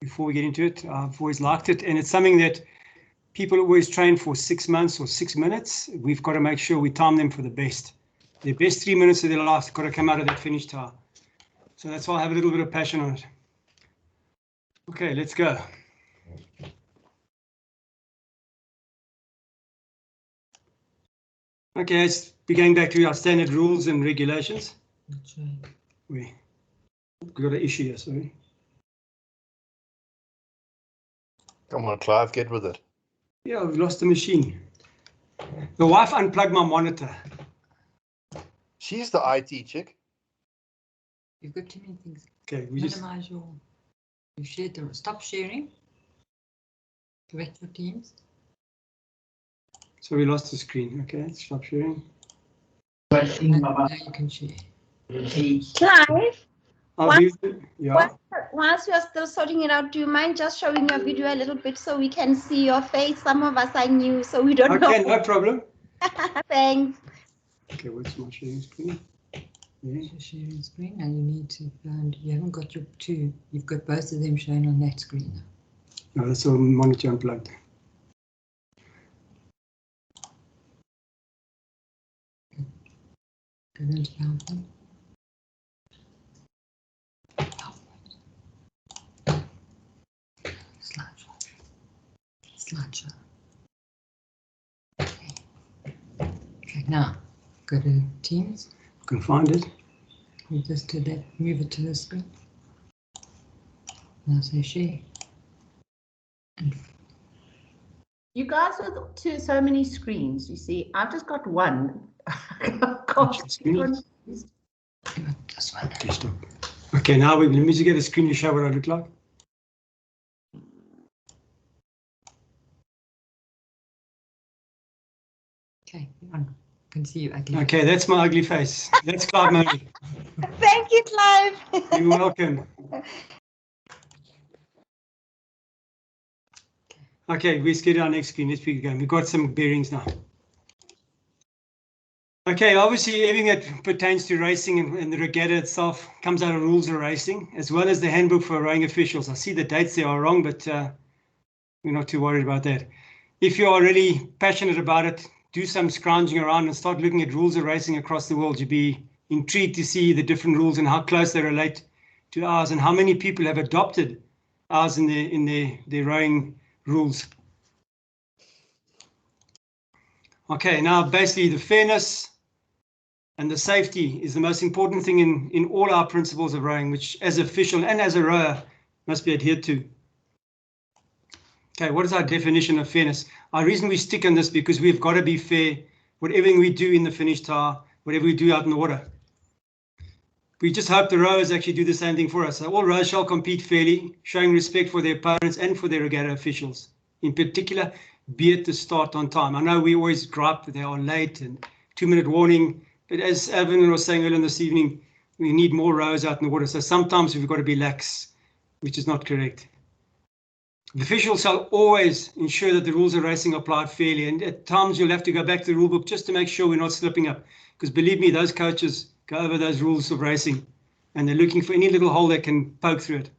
before we get into it. I've always liked it, and it's something that people always train for 6 months or 6 minutes. We've got to make sure we time them for the best. The best 3 minutes of their life have got to come out of that finish tower. So that's why I have a little bit of passion on it. Okay, let's go. Okay, let's be going back to our standard rules and regulations. We've got an issue here, sorry. Come on, Clive, get with it. Yeah, I've lost the machine. The wife unplugged my monitor. She's the IT chick. You've got too many things. Okay, we minimize your. You shared the. Stop sharing. Correct your teams. So we lost the screen. Okay, stop sharing. Now you can share. Clive, Yeah. whilst you're still sorting it out, do you mind just showing your video a little bit so we can see your face? Some of us are new, so we don't know. Okay, no problem. Thanks. Okay, what's my sharing screen? Yeah. Sharing screen. Now you need to find. You haven't got your two. You've got both of them shown on that screen. No, that's all monitor unplugged. Go into PowerPoint. Slideshow. Okay, now go to Teams. You can find it. We just did that. Move it to the screen. Now say share. And You guys have so many screens. You see, I've just got one. this one. Okay, stop. Okay, now let me just get a screen to show what I look like. Okay, I can see you ugly. Okay, that's my ugly face. That's Clive Murray. Thank you, Clive. You're welcome. Okay, let's get to our next screen. Let's begin again. We've got some bearings now. Okay, obviously everything that pertains to racing and the regatta itself comes out of rules of racing, as well as the handbook for rowing officials. I see the dates there are wrong, but we're not too worried about that. If you are really passionate about it, do some scrounging around and start looking at rules of racing across the world. You'll be intrigued to see the different rules and how close they relate to ours and how many people have adopted ours in their rowing rules. Okay, now basically the fairness and the safety is the most important thing in all our principles of rowing, which as official and as a rower must be adhered to. Okay, what is our definition of fairness? Our reason we stick on this because we've got to be fair, whatever we do in the finish tower, whatever we do out in the water. We just hope the rowers actually do the same thing for us. So all rowers shall compete fairly, showing respect for their opponents and for their regatta officials. In particular, be at the start on time. I know we always gripe that they are late and 2-minute warning, but as Evan was saying earlier this evening, we need more rowers out in the water. So sometimes we've got to be lax, which is not correct. The officials shall always ensure that the rules of racing are applied fairly, and at times you'll have to go back to the rule book just to make sure we're not slipping up, because believe me, those coaches go over those rules of racing and they're looking for any little hole they can poke through it.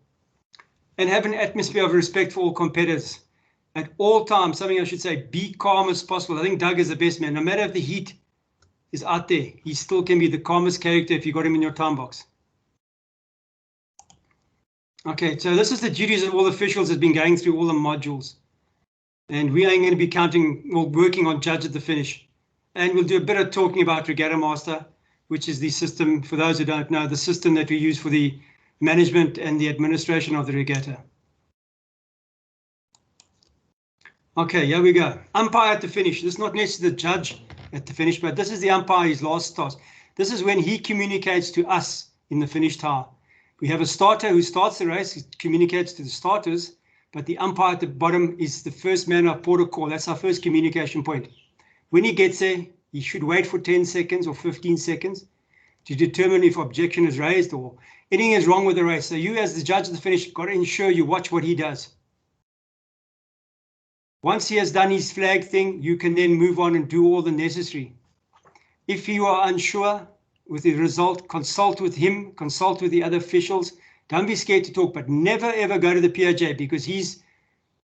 And have an atmosphere of respect for all competitors. At all times, something I should say, be calm as possible. I think Doug is the best man. No matter if the heat is out there, he still can be the calmest character if you got him in your time box. Okay, so this is the duties of all officials that have been going through all the modules. And we are going to be counting or working on judge at the finish. And we'll do a bit of talking about Regatta Master, which is the system, for those who don't know, the system that we use for the management and the administration of the regatta. Okay, here we go. Umpire at the finish. This is not necessarily the judge at the finish, but this is the umpire's last task. This is when he communicates to us in the finish tower. We have a starter who starts the race, he communicates to the starters, but the umpire at the bottom is the first man of port of call. That's our first communication point. When he gets there, he should wait for 10 seconds or 15 seconds to determine if objection is raised or anything is wrong with the race. So you as the judge at the finish got to ensure you watch what he does. Once he has done his flag thing, you can then move on and do all the necessary. If you are unsure with the result, consult with him, consult with the other officials Don't be scared to talk, but never ever go to the POJ, because he's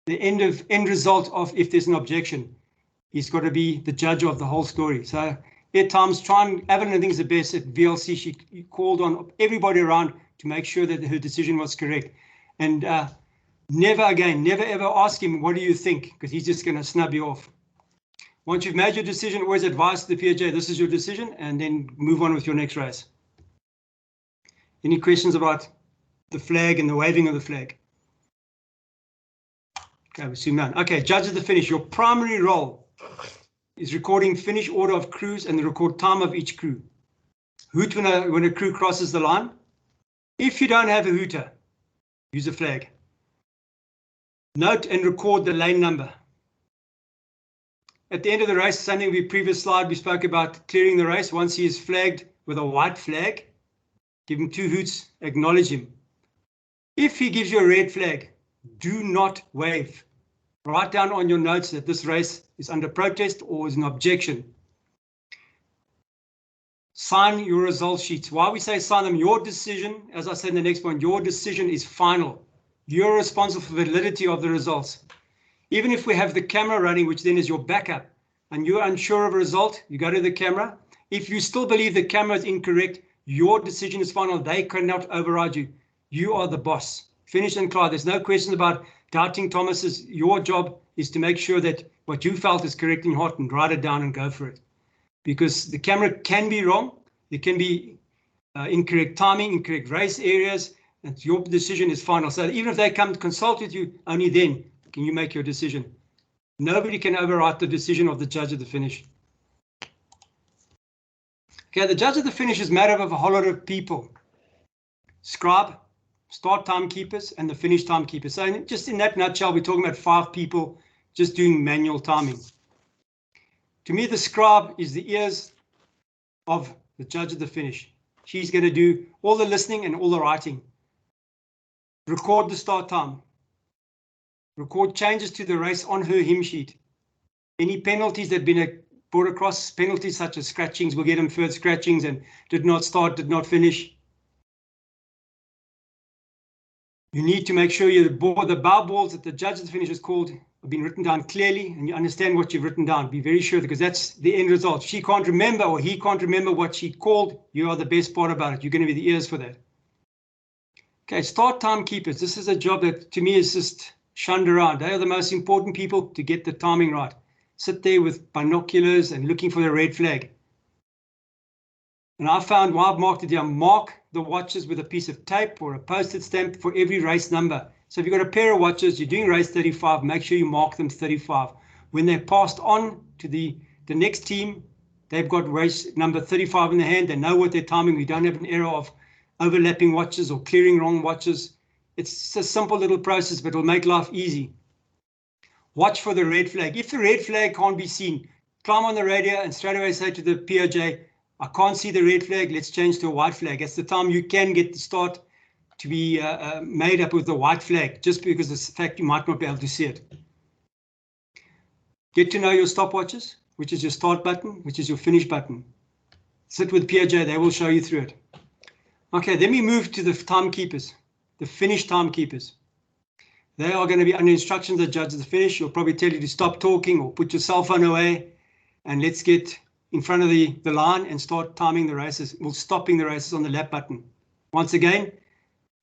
the end result of, if there's an objection, he's got to be the judge of the whole story. So at times, Evelyn, I think, is the best at VLC. She called on everybody around to make sure that her decision was correct. And never ever ask him, what do you think? Because he's just going to snub you off. Once you've made your decision, always advise the POJ, this is your decision, and then move on with your next race. Any questions about the flag and the waving of the flag? Okay, we assume none. Okay, judge at the finish. Your primary role is recording finish order of crews and the record time of each crew. Hoot when a crew crosses the line. If you don't have a hooter, use a flag. Note and record the lane number. At the end of the race, something we previous slide, we spoke about clearing the race. Once he is flagged with a white flag, give him 2 hoots, acknowledge him. If he gives you a red flag, do not wave. Write down on your notes that this race is under protest or is an objection. Sign your result sheets. Why we say sign them? Your decision, as I said in the next point, your decision is final. You're responsible for the validity of the results. Even if we have the camera running, which then is your backup, and you're unsure of a result, you go to the camera. If you still believe the camera is incorrect, your decision is final. They cannot override you. You are the boss. Finish and Clive. There's no question about doubting Thomas's. Your job is to make sure that what you felt is correct in heart, and write it down and go for it. Because the camera can be wrong. It can be incorrect timing, incorrect race areas, and your decision is final. So even if they come to consult with you, only then can you make your decision. Nobody can override the decision of the judge at the finish. Okay, the judge at the finish is made up of a whole lot of people. Scribe, start timekeepers, and the finish timekeepers. So just in that nutshell, we're talking about 5 people just doing manual timing. To me, the scribe is the ears of the judge at the finish. She's going to do all the listening and all the writing. Record the start time. Record changes to the race on her hymn sheet. Any penalties that have been brought across, penalties such as scratchings, will get them further scratchings and did not start, did not finish. You need to make sure the bow balls that the judge at the finish has called have been written down clearly, and you understand what you've written down. Be very sure, because that's the end result. She can't remember, or he can't remember what she called. You are the best part about it. You're going to be the ears for that. Okay, start timekeepers. This is a job that to me is just shunned around. They are the most important people to get the timing right. Sit there with binoculars and looking for the red flag. And I found, while I've marked it down, mark the watches with a piece of tape or a postage stamp for every race number. So if you've got a pair of watches, you're doing race 35, make sure you mark them 35. When they're passed on to the next team, they've got race number 35 in the hand. They know what they're timing. We don't have an error of overlapping watches or clearing wrong watches. It's a simple little process, but it'll make life easy. Watch for the red flag. If the red flag can't be seen, climb on the radio and straight away say to the POJ, I can't see the red flag, let's change to a white flag. That's the time you can get the start to be made up with the white flag, just because of the fact you might not be able to see it. Get to know your stopwatches, which is your start button, which is your finish button. Sit with POJ, they will show you through it. Okay, then we move to the timekeepers, the finish timekeepers. They are going to be under instructions of the judge at the finish. He'll probably tell you to stop talking or put your cell phone away, and let's get in front of the line and start timing the races. We're stopping the races on the lap button. Once again,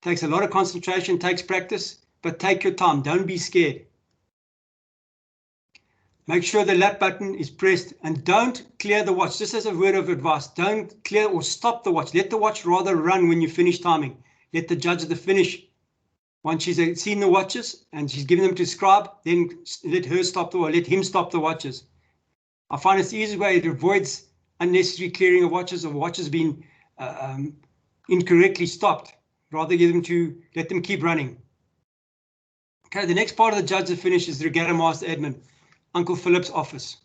takes a lot of concentration, takes practice, but take your time. Don't be scared. Make sure the lap button is pressed, and don't clear the watch. Just as a word of advice, don't clear or stop the watch. Let the watch rather run when you finish timing. Let the judge at the finish, once she's seen the watches and she's given them to scribe, then let her stop or let him stop the watches. I find it's the easiest way. It avoids unnecessary clearing of watches or watches being incorrectly stopped. Rather let them keep running. Okay, the next part of the judge at the finish is the regatta master admin, Uncle Philip's office.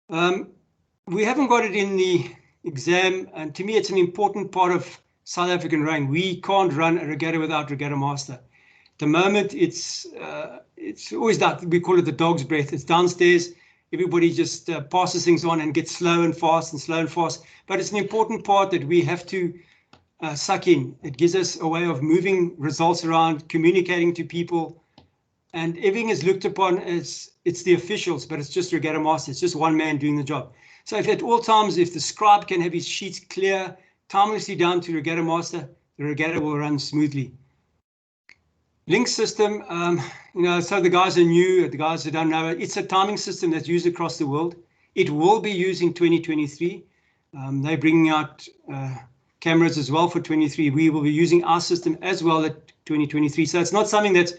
We haven't got it in the exam, and to me it's an important part of South African rowing. We can't run a regatta without regatta master. At the moment, it's always that we call it the dog's breath. It's downstairs. Everybody just passes things on and gets slow and fast and slow and fast. But it's an important part that we have to suck in. It gives us a way of moving results around, communicating to people, and everything is looked upon as it's the officials, but it's just regatta master. It's just one man doing the job. So if at all times, if the scribe can have his sheets clear, timelessly down to regatta master, the regatta will run smoothly. Link system, so the guys are new, the guys who don't know it, it's a timing system that's used across the world. It will be used in 2023. They're bringing out cameras as well for 23. We will be using our system as well at 2023. So it's not something that's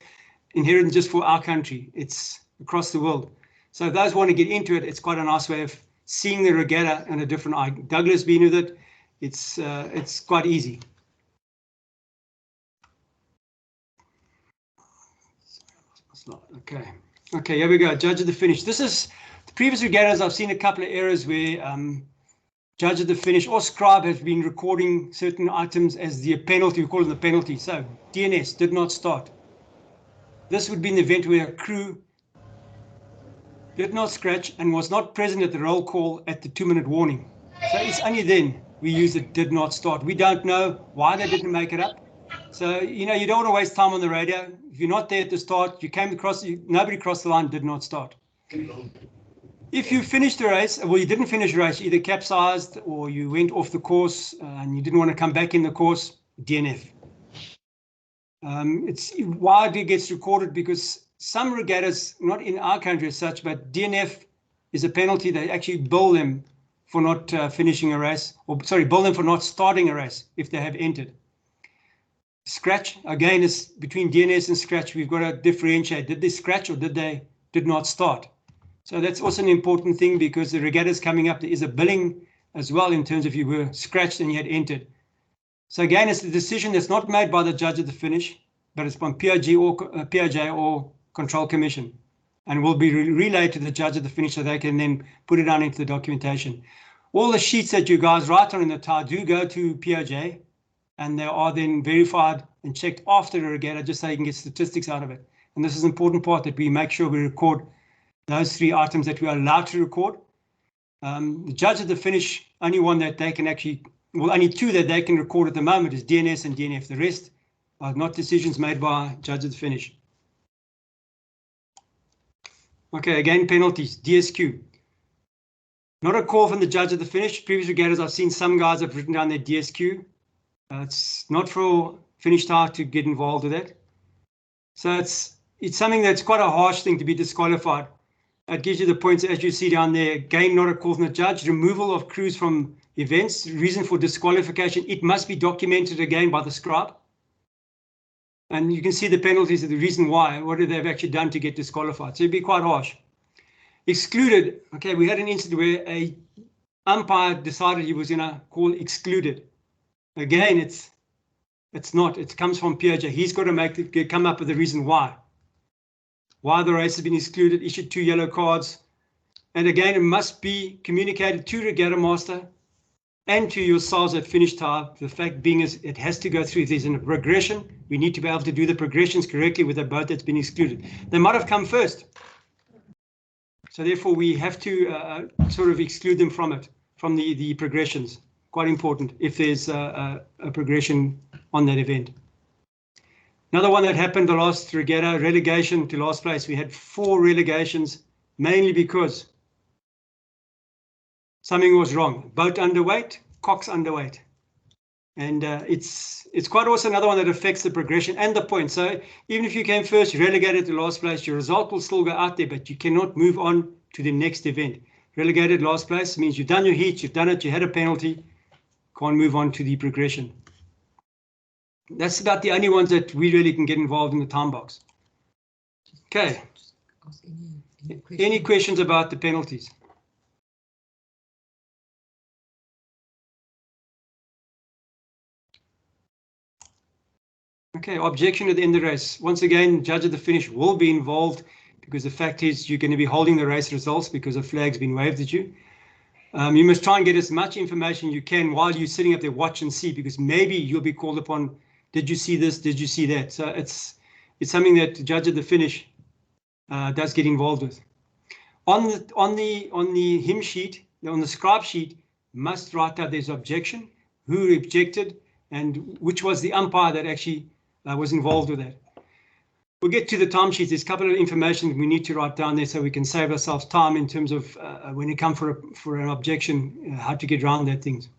inherent just for our country. It's across the world. So if those want to get into it, it's quite a nice way of seeing the regatta and a different eye. Douglas been with it. It's quite easy. Okay, here we go. Judge of the finish. This is the previous regattas. I've seen a couple of errors where judge of the finish or scribe has been recording certain items as the penalty. We call it the penalty. So DNS did not start. This would be an event where a crew did not scratch and was not present at the roll call at the 2-minute warning. So it's only then we use it did not start. We don't know why they didn't make it up. So, you don't want to waste time on the radio. If you're not there at the start, you came across, nobody crossed the line, did not start. If you finished the race, well, you didn't finish the race, you either capsized or you went off the course and you didn't want to come back in the course, DNF. It's widely gets recorded because some regattas, not in our country as such, but DNF is a penalty. They actually bill them for not finishing a race, or sorry, bill them for not starting a race if they have entered. Scratch, again, is between DNS and scratch. We've got to differentiate. Did they scratch or did not start? So that's also an important thing because the regatta's coming up. There is a billing as well in terms of you were scratched and you had entered. So again, it's the decision that's not made by the judge at the finish, but it's from POJ or Control Commission, and will be relayed to the judge at the finish so they can then put it down into the documentation. All the sheets that you guys write on in the TAR do go to POJ, and they are then verified and checked after the regatta just so you can get statistics out of it. And this is an important part that we make sure we record those 3 items that we are allowed to record. The judge at the finish, only one that they can actually, well, only 2 that they can record at the moment is DNS and DNF. The rest are not decisions made by judge at the finish. Okay, again, penalties, DSQ. Not a call from the judge at the finish. Previous regattas, I've seen some guys have written down their DSQ. It's not for finish TAR to get involved with that. So it's something that's quite a harsh thing to be disqualified. It gives you the points as you see down there. Again, not a call from the judge. Removal of crews from events. Reason for disqualification. It must be documented again by the scribe. And you can see the penalties of the reason why. What they've actually done to get disqualified. So it'd be quite harsh. Excluded. Okay, we had an incident where a umpire decided he was going to call excluded. Again, it's not. It comes from POJ. He's got to come up with the reason why the race has been excluded, issued 2 yellow cards. And again, it must be communicated to regatta master and to yourselves at finish TAR. The fact being is it has to go through. If there's a progression, we need to be able to do the progressions correctly with the boat that's been excluded. They might have come first. So therefore, we have to sort of exclude them from it, from the progressions. Quite important if there's a progression on that event. Another one that happened the last regatta, relegation to last place. We had 4 relegations, mainly because something was wrong. Boat underweight, cocks underweight. And it's quite also another one that affects the progression and the points. So even if you came first, relegated to last place, your result will still go out there, but you cannot move on to the next event. Relegated last place means you've done your heat, you've done it, you had a penalty, can't move on to the progression. That's about the only ones that we really can get involved in the time box. Okay. Any questions about the penalties? Okay, objection at the end of the race. Once again, judge at the finish will be involved because the fact is you're going to be holding the race results because a flag's been waved at you. You must try and get as much information you can while you're sitting up there, watch and see, because maybe you'll be called upon. Did you see this? Did you see that? So it's something that the judge at the finish does get involved with. On the hymn sheet, on the scribe sheet, must write out there's objection, who objected, and which was the umpire that actually was involved with that. We'll get to the timesheets. There's a couple of information we need to write down there so we can save ourselves time in terms of when you come for an objection, how to get around that things.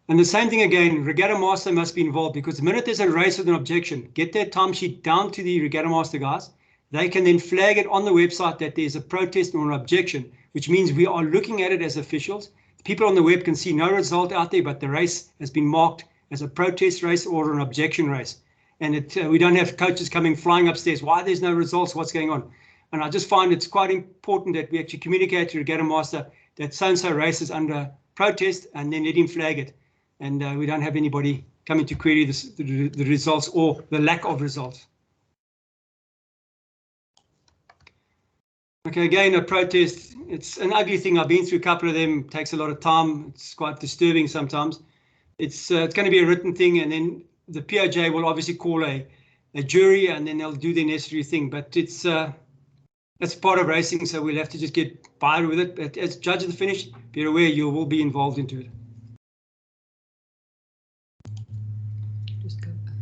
And the same thing again, regatta master must be involved, because the minute there's a race with an objection, get that timesheet down to the regatta master guys. They can then flag it on the website that there's a protest or an objection, which means we are looking at it as officials. People on the web can see no result out there, but the race has been marked as a protest race or an objection race. And we don't have coaches coming flying upstairs. Why there's no results? What's going on? And I just find it's quite important that we actually communicate to regatta master that so-and-so race is under protest, and then let him flag it. And we don't have anybody coming to query the results or the lack of results. Okay, again, a protest, it's an ugly thing. I've been through a couple of them. It takes a lot of time. It's quite disturbing sometimes. It's going to be a written thing, and then the POJ will obviously call a jury, and then they'll do the necessary thing. But it's part of racing, so we'll have to just get by with it. But as judge of the finish, be aware you will be involved into it. Just go back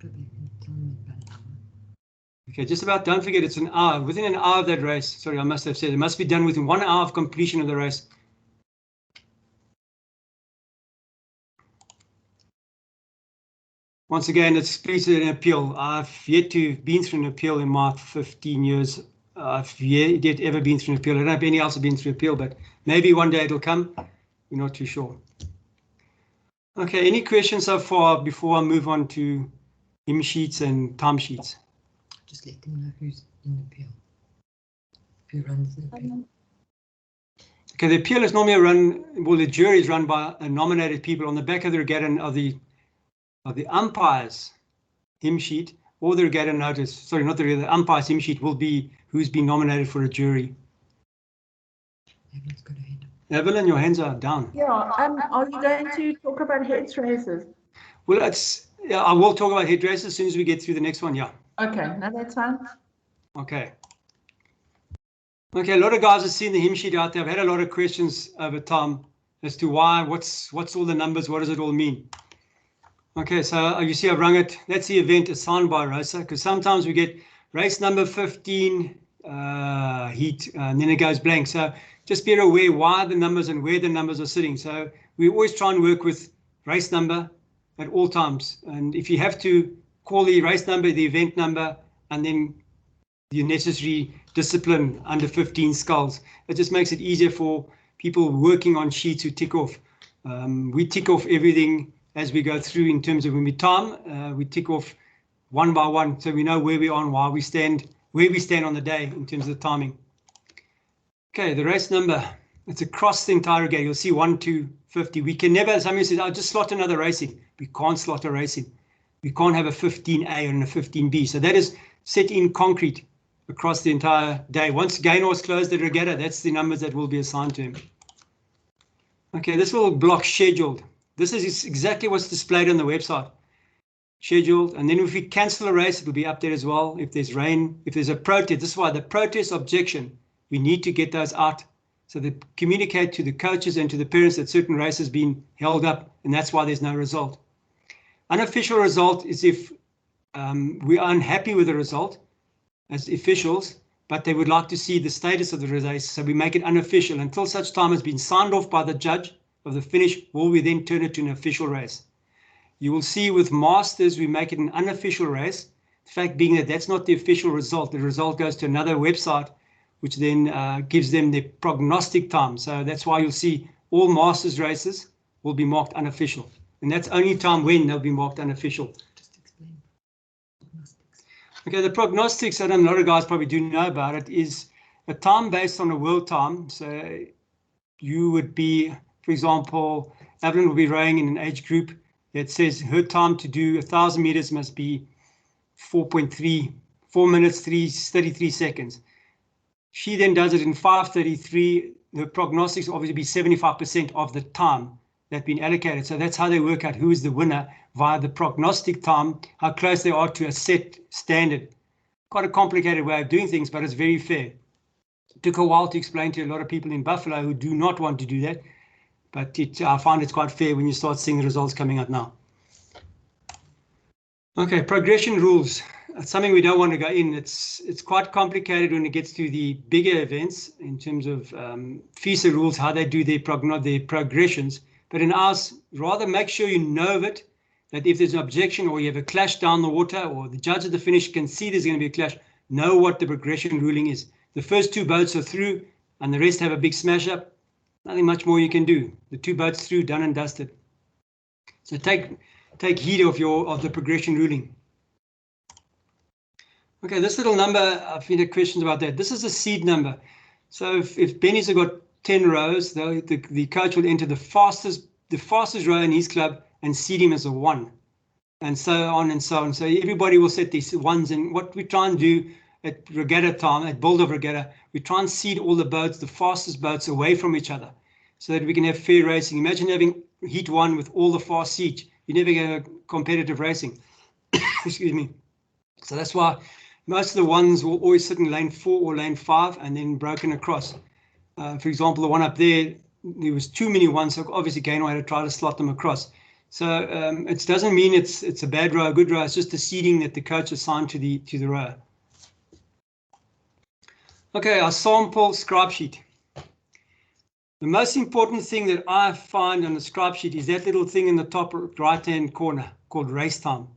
and tell me about it. Okay, just about, don't forget it's an hour, within an hour of that race. Sorry, I must have said it must be done within 1 hour of completion of the race. Once again, it's please an appeal. I've yet to have been through an appeal in my 15 years. I've yet ever been through an appeal. I don't know if any else have been through an appeal, but maybe one day it'll come. We're not too sure. Okay, any questions so far before I move on to hymn sheets and time sheets? Just let them know who's in the appeal. Who runs the appeal. Okay, the appeal is normally run, well, the jury is run by nominated people. On the back of the regatta of the umpires hymn sheet, or the regatta notice, sorry, not the umpires hymn sheet will be who's been nominated for a jury. Evelyn's got her hand up. Evelyn, your hands are down. Yeah, are you going to talk about heads races? Well, I will talk about head races as soon as we get through the next one, yeah. Okay, no, that's fine. Okay. Okay, a lot of guys have seen the hymn sheet out there. I've had a lot of questions over time as to why, what's all the numbers, what does it all mean? Okay, so you see I've rung it. That's the event assigned by ROSA, because sometimes we get race number 15 heat, and then it goes blank. So just be aware why the numbers and where the numbers are sitting. So we always try and work with race number at all times. And if you have to call the race number, the event number, and then the necessary discipline under 15 skulls, it just makes it easier for people working on sheets who tick off. We tick off everything as we go through in terms of when we time, we tick off one by one, so we know where we are and why we stand, where we stand on the day in terms of the timing. Okay, the race number, it's across the entire regatta. You'll see 1 to 50. We can never, somebody says, I'll just slot another racing. We can't slot a racing. We can't have a 15A and a 15B. So that is set in concrete across the entire day. Once Gaynor's closed the regatta, that's the numbers that will be assigned to him. Okay, this little block scheduled. This is exactly what's displayed on the website. Scheduled, and then if we cancel a race, it will be up there as well. If there's rain, if there's a protest, this is why the protest objection, we need to get those out so they communicate to the coaches and to the parents that certain races been held up, and that's why there's no result. Unofficial result is if we are unhappy with the result as officials, but they would like to see the status of the race, so we make it unofficial until such time has been signed off by the judge of the finish, will we then turn it to an official race. You will see with masters, we make it an unofficial race. The fact being that that's not the official result. The result goes to another website, which then gives them the prognostic time. So that's why you'll see all masters races will be marked unofficial. And that's only time when they'll be marked unofficial. Just explain prognostics. Okay, the prognostics, I know a lot of guys probably do know about it, is a time based on a world time. So you would be, for example, Evelyn will be rowing in an age group that says her time to do 1,000 meters must be 4 minutes, 33 seconds. She then does it in 5:33. The prognostics will obviously be 75% of the time that's been allocated. So that's how they work out who is the winner via the prognostic time, how close they are to a set standard. Quite a complicated way of doing things, but it's very fair. It took a while to explain to a lot of people in Buffalo who do not want to do that. But I find it's quite fair when you start seeing the results coming out now. Okay, progression rules. That's something we don't want to go in. It's quite complicated when it gets to the bigger events in terms of FISA rules, how they do their progressions. But in ours, rather make sure you know of it, that if there's an objection or you have a clash down the water or the judge at the finish can see there's going to be a clash, know what the progression ruling is. The first two boats are through and the rest have a big smash up. Nothing much more you can do. The two boats through, done and dusted. So take heed of the progression ruling. Okay, this little number, I've had questions about that. This is a seed number. So if Benny's have got 10 rows, the coach will enter the fastest row in his club and seed him as a 1, and so on and so on. So everybody will set these ones, and what we try and do at regatta time, at build of regatta, we try and seed all the boats, the fastest boats, away from each other, so that we can have fair racing. Imagine having heat 1 with all the fast seeds. You never get a competitive racing. Excuse me. So that's why most of the ones will always sit in lane 4 or lane 5 and then broken across. For example, the one up there was too many ones, so obviously Gaynor had to try to slot them across. So it doesn't mean it's a bad row, a good row. It's just the seeding that the coach assigned to the row. Okay, our sample scribe sheet. The most important thing that I find on the scribe sheet is that little thing in the top right-hand corner called race time.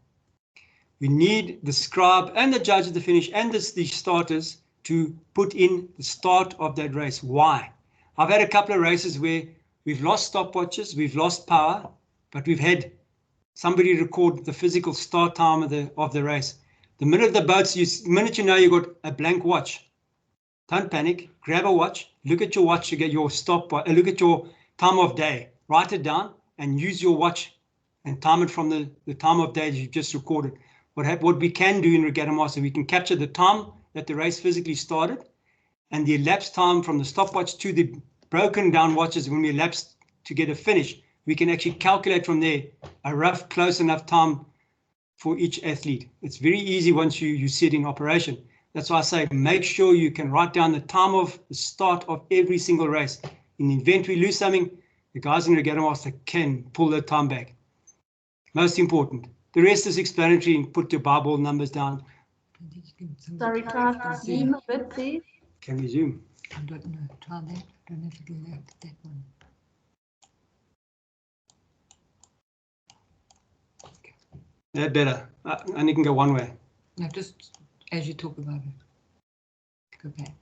We need the scribe and the judge at the finish and the starters to put in the start of that race. Why? I've had a couple of races where we've lost stopwatches, we've lost power, but we've had somebody record the physical start time of the race. The minute the boats, the minute you know you've got a blank watch, don't panic, grab a watch, look at your watch to get your stopwatch, look at your time of day, write it down and use your watch and time it from the time of day that you've just recorded. What we can do in Regatta Master, we can capture the time that the race physically started and the elapsed time from the stopwatch to the broken down watches when we elapsed to get a finish. We can actually calculate from there a rough, close enough time for each athlete. It's very easy once you see it in operation. That's why I say make sure you can write down the time of the start of every single race. In the event we lose something, the guys in Regatta Master can pull that time back. Most important. The rest is explanatory and put your barbell numbers down. Sorry, Clive, zoom a bit, please. Can we zoom? I don't know. Try that. I don't know if it'll work, that one. That better. And you can go one way. No, just as you talk about it. Go back.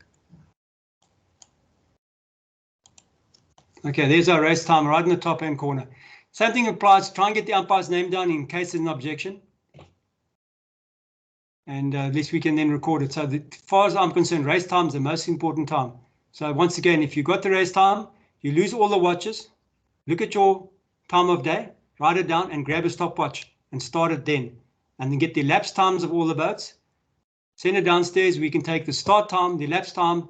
Okay, there's our race time right in the top hand corner. Same thing applies. Try and get the umpire's name down in case there's an objection. And at least we can then record it. So as far as I'm concerned, race time is the most important time. So once again, if you got the race time, you lose all the watches, look at your time of day, write it down and grab a stopwatch and start it then. And then get the elapsed times of all the boats. Send it downstairs. We can take the start time, the elapsed time,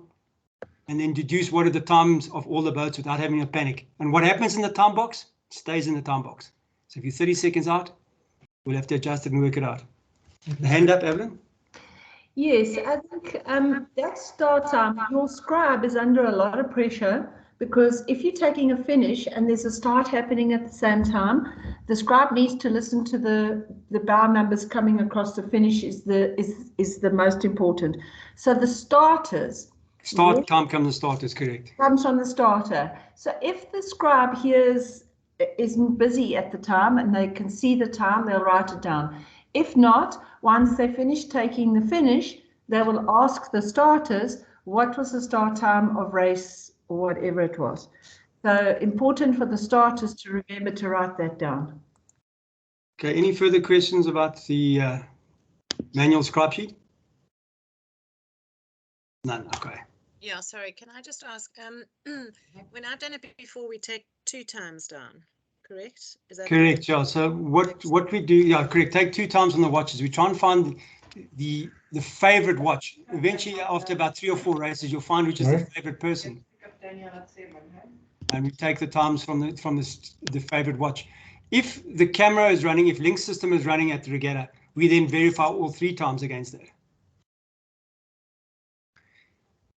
and then deduce what are the times of all the boats without having a panic. And what happens in the time box stays in the time box. So if you're 30 seconds out, we'll have to adjust it and work it out. The hand up, Evelyn. Yes, I think that start time, your scribe is under a lot of pressure because if you're taking a finish and there's a start happening at the same time, the scribe needs to listen to the bow numbers coming across the finish is the most important. So the starters. Start time comes the starters, correct. Comes from the starter. So if the scribe isn't busy at the time and they can see the time, they'll write it down. If not, once they finish taking the finish, they will ask the starters what was the start time of race or whatever it was. So important for the starters to remember to write that down. Okay, any further questions about the manual scribe sheet? None, okay. Yeah, sorry, can I just ask, when I've done it before, we take 2 times down, correct? Is that correct? Yeah. So what we do, yeah, correct. Take 2 times on the watches. We try and find the favorite watch. Eventually, after about 3 or 4 races, you'll find which is the favorite person. And we take the times from the favorite watch. If the camera is running, if link system is running at the regatta, we then verify all 3 times against that.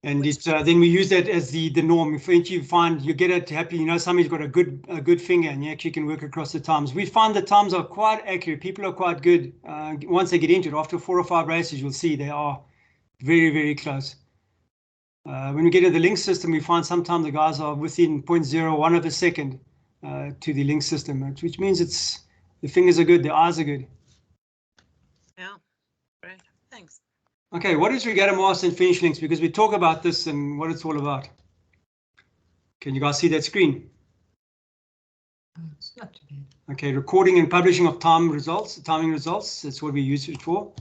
And it's then we use that as the norm. If you find you get it happy, somebody's got a good finger, and you actually can work across the times. We find the times are quite accurate. People are quite good once they get into it. After 4 or 5 races, you'll see they are very, very close. When we get to the link system, we find sometimes the guys are within 0.01 of a second to the link system, which means the fingers are good, the eyes are good. Yeah, great, thanks. Okay, what is regatta master and finish links? Because we talk about this and what it's all about. Can you guys see that screen? It's not too bad. Okay, recording and publishing of timing results. That's what we use it for.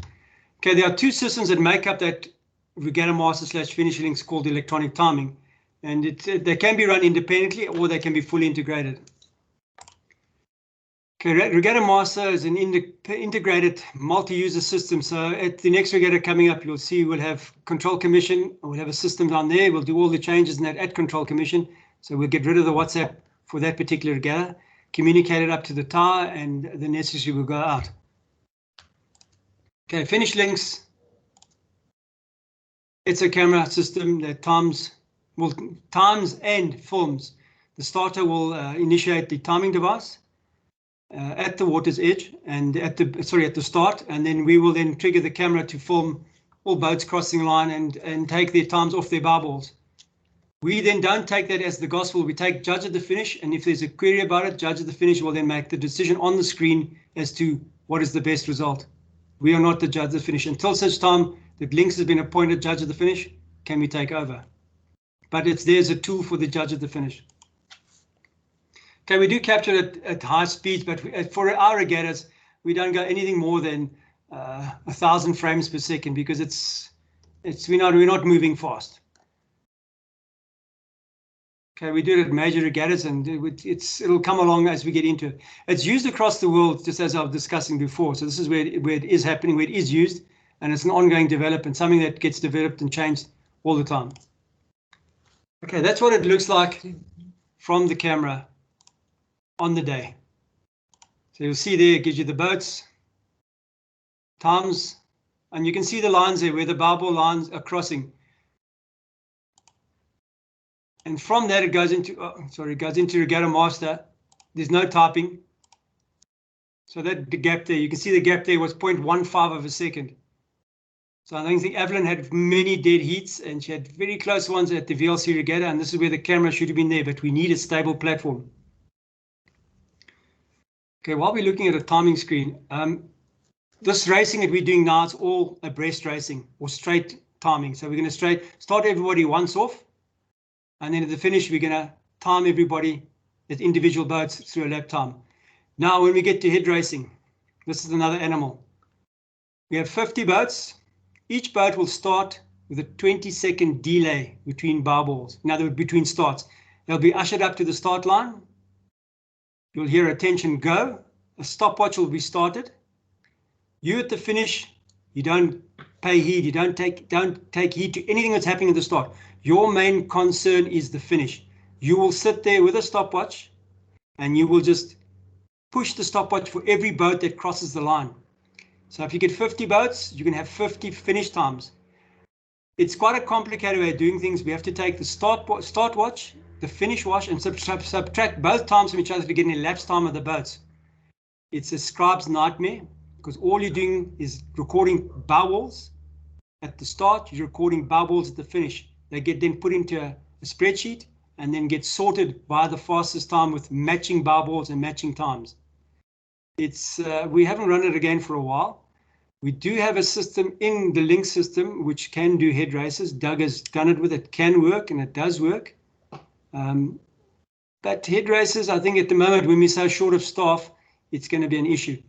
Okay, there are 2 systems that make up that regatta master / finish links called electronic timing, and they can be run independently or they can be fully integrated. Okay, Regatta Master is an integrated multi-user system. So at the next regatta coming up, you'll see we'll have Control Commission. We'll have a system down there. We'll do all the changes in that at Control Commission. So we'll get rid of the WhatsApp for that particular regatta, communicate it up to the tower, and the necessary will go out. Okay, finish links. It's a camera system that times and films. The starter will initiate the timing device at the water's edge and at the start, and then we will then trigger the camera to film all boats crossing the line and take their times off their bar balls. We then don't take that as the gospel. We take judge at the finish, and if there's a query about it, judge at the finish will then make the decision on the screen as to what is the best result. We are not the judge at the finish. Until such time that Links has been appointed judge at the finish, can we take over? But there's a tool for the judge at the finish. Okay, we do capture it at high speeds, but for our regattas, we don't go anything more than 1,000 frames per second because we're not moving fast. Okay, we do it at major regattas, and it'll come along as we get into it. It's used across the world, just as I was discussing before. So this is where it is happening, where it is used, and it's an ongoing development, something that gets developed and changed all the time. Okay, that's what it looks like from the camera on the day. So you'll see there, it gives you the boats, times, and you can see the lines there where the barbell lines are crossing. And from that, it goes into Regatta Master. There's no typing. So that the gap there, you can see the gap there was 0.15 of a second. So I don't think Evelyn had many dead heats, and she had very close ones at the VLC Regatta, and this is where the camera should have been there, but we need a stable platform. Okay, while we're looking at a timing screen, this racing that we're doing now is all abreast racing or straight timing. So we're going to start everybody once off, and then at the finish, we're going to time everybody at individual boats through a lap time. Now, when we get to head racing, this is another animal. We have 50 boats. Each boat will start with a 20-second delay between bar balls. In other words, between starts. They'll be ushered up to the start line. You'll hear attention go. A stopwatch will be started. You at the finish, you don't pay heed. You don't take heed to anything that's happening at the start. Your main concern is the finish. You will sit there with a stopwatch, and you will just push the stopwatch for every boat that crosses the line. So if you get 50 boats, you can have 50 finish times. It's quite a complicated way of doing things. We have to take the start watch, the finish watch, and subtract both times from each other to get an elapsed time of the boats. It's a scribe's nightmare because all you're doing is recording bow walls at the start. You're recording bow walls at the finish. They get then put into a spreadsheet and then get sorted by the fastest time with matching bow walls and matching times. We haven't run it again for a while. We do have a system in the link system which can do head races. Doug has done it with it. Can work, and it does work. But head races, I think at the moment when we're so short of staff, it's going to be an issue.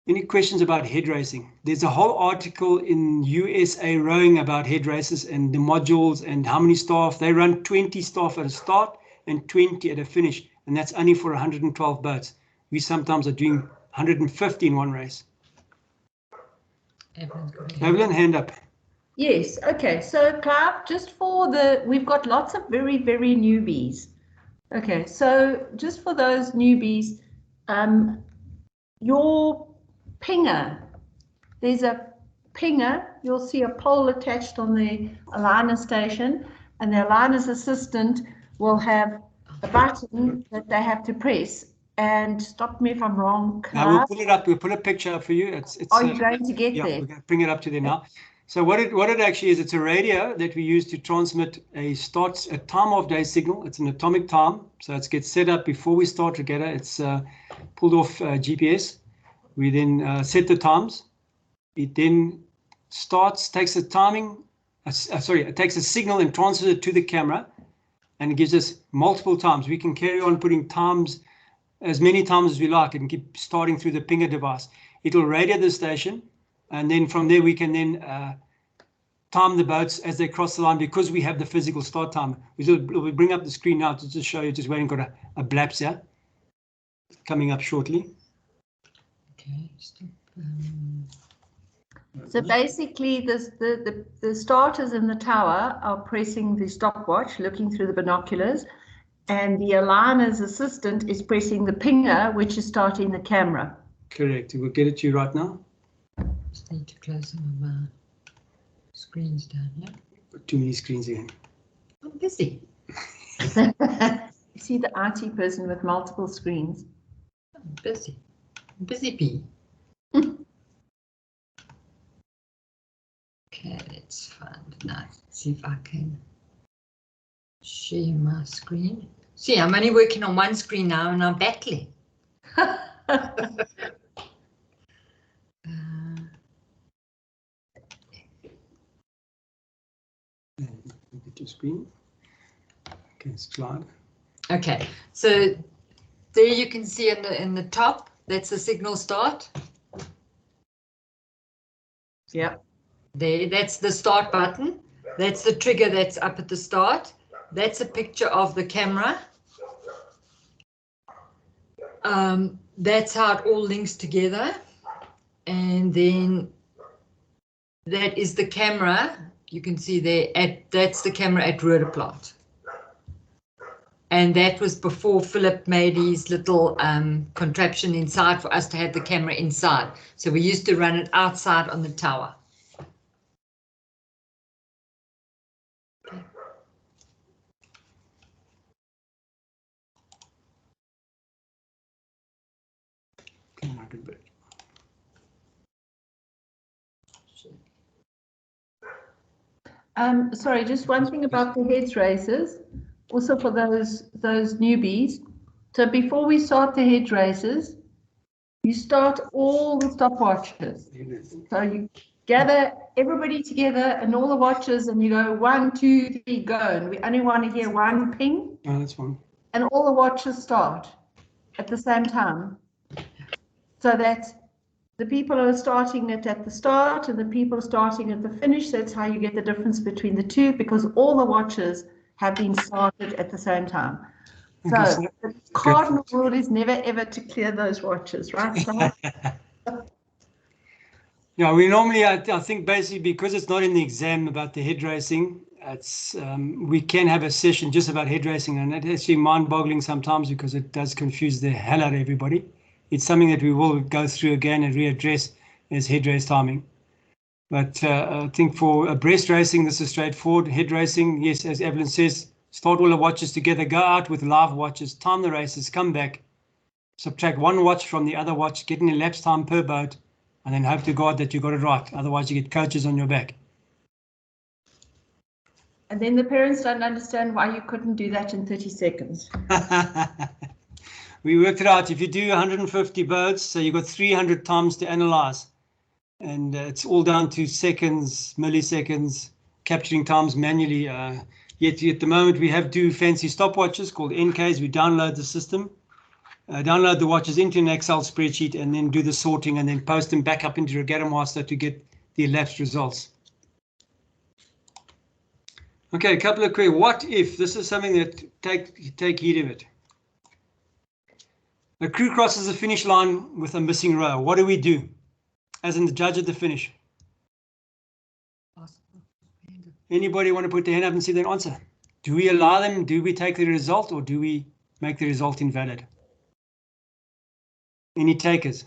Any questions about head racing? There's a whole article in USA Rowing about head races and the modules and how many staff. They run 20 staff at a start and 20 at a finish, and that's only for 112 boats. We sometimes are doing 150 in one race. Evelyn, hand up. Yes, okay. So Clive, just for we've got lots of very, very newbies. Okay, so just for those newbies, your pinger, there's a pinger, you'll see a pole attached on the aligner station, and the aligner's assistant will have a button that they have to press. And stop me if I'm wrong, Now we'll Clive. pull it up. We'll put a picture up for you. It's Are you going to get yeah, there? we're going to bring it up to there now. So what it actually is, it's a radio that we use to transmit a time of day signal. It's an atomic time. So it gets set up before we start regatta. It's pulled off GPS. We then set the times. It then takes the timing, it takes a signal and transfers it to the camera, and it gives us multiple times. We can carry on putting times as many times as we like and keep starting through the pinger device. It'll radio the station, and then from there we can then time the boats as they cross the line, because we have the physical start timer. We'll bring up the screen now to just show you, just waiting, got a blaps here coming up shortly. Okay, stop. So basically, the starters in the tower are pressing the stopwatch, looking through the binoculars, and the aligner's assistant is pressing the pinger, which is starting the camera. Correct. We'll get it to you right now. Just need to close some of my screens down here. Got too many screens again. I'm busy. You see the IT person with multiple screens. I'm busy. I'm busy bee. Okay, let's find now. See if I can share my screen. See, I'm only working on one screen now and I'm battling. Get your screen. Okay, it's Clive. Okay, so there you can see in the top, that's the signal start. Yeah. There, that's the start button. That's the trigger that's up at the start. That's a picture of the camera. That's how it all links together. And then that is the camera. You can see there, that's the camera at Roodeplaat. And that was before Philip made his little contraption inside for us to have the camera inside. So we used to run it outside on the tower. Sorry, just one thing about the heads races, also for those newbies. So before we start the head races, you start all the stopwatches. So you gather everybody together and all the watches, and you go 1, 2, 3, go. And we only want to hear one ping. Oh, that's fine. And all the watches start at the same time. So that the people are starting it at the start and the people are starting at the finish. That's how you get the difference between the two, because all the watches have been started at the same time. So the cardinal rule is never ever to clear those watches, right? Yeah, we normally, I think basically because it's not in the exam about the head racing, it's we can have a session just about head racing, and it's actually mind-boggling sometimes because it does confuse the hell out of everybody. It's something that we will go through again and readdress as head race timing. But I think for breast racing, this is straightforward. Head racing, yes, as Evelyn says, start all the watches together, go out with live watches, time the races, come back, subtract one watch from the other watch, get an elapsed time per boat, and then hope to God that you got it right. Otherwise, you get coaches on your back. And then the parents don't understand why you couldn't do that in 30 seconds. We worked it out. If you do 150 boats, so you've got 300 times to analyze. And it's all down to seconds, milliseconds, capturing times manually. Yet at the moment, we do fancy stopwatches called NKs. We download the system, download the watches into an Excel spreadsheet, and then do the sorting and then post them back up into Regatta Master to get the elapsed results. Okay, a couple of quick. What if this is something that take heed of it? A crew crosses the finish line with a missing row. What do we do? As in the judge at the finish. Anybody want to put their hand up and see their answer? Do we allow them? Do we take the result, or do we make the result invalid? Any takers?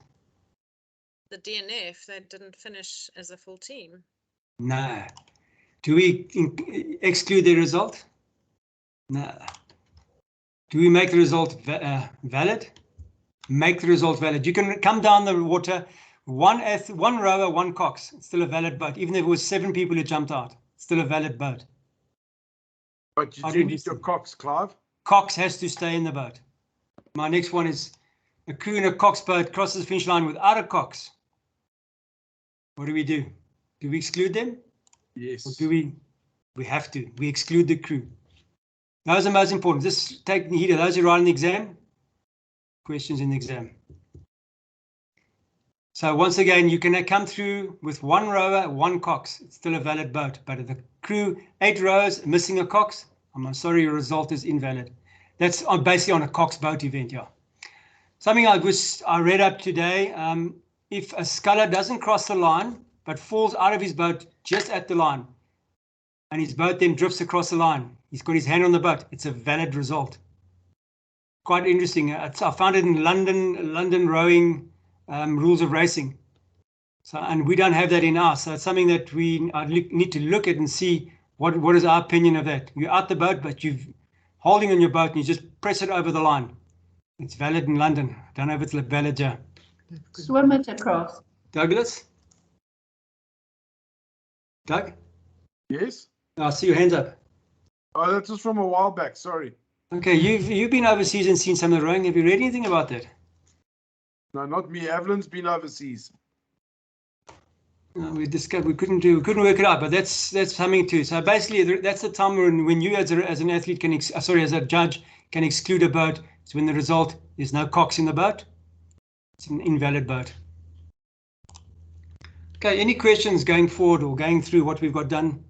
the DNF, they didn't finish as a full team. No. Do we exclude the result? No. Do we make the result valid? Make the result valid. You can come down the water, one rower, one cox. It's still a valid boat. Even if it was 7 people who jumped out, it's still a valid boat. But you do need your cox, Clive. Cox has to stay in the boat. My next one is a crew in a cox boat crosses the finish line without a cox. What do? Do we exclude them? Yes. Or do we have to? We exclude the crew. Those are most important. Just take heed of those who write in the exam. Questions in the exam. So once again, you can come through with 1 rower, 1 cox. It's still a valid boat. But if the crew 8 rowers missing a cox, I'm sorry, your result is invalid. That's basically on a cox boat event, yeah. Something I read up today. If a sculler doesn't cross the line but falls out of his boat just at the line, and his boat then drifts across the line, he's got his hand on the boat, it's a valid result. Quite interesting. I found it in London rowing rules of racing. So, and we don't have that in ours. So it's something that we need to look at and see what is our opinion of that. You're out the boat, but you're holding on your boat and you just press it over the line. It's valid in London. I don't know if it's valid here. Swim it across. Douglas? Doug? Yes. I see your hands up. Oh, that was from a while back. Sorry. Okay, you've been overseas and seen some of the rowing. Have you read anything about that? No, not me. Evelyn's been overseas. No, we discovered we couldn't work it out, but that's something too. So basically, that's the time when you as an athlete as a judge can exclude a boat. It's when the result is no cox in the boat. It's an invalid boat. Okay, any questions going forward or going through what we've got done?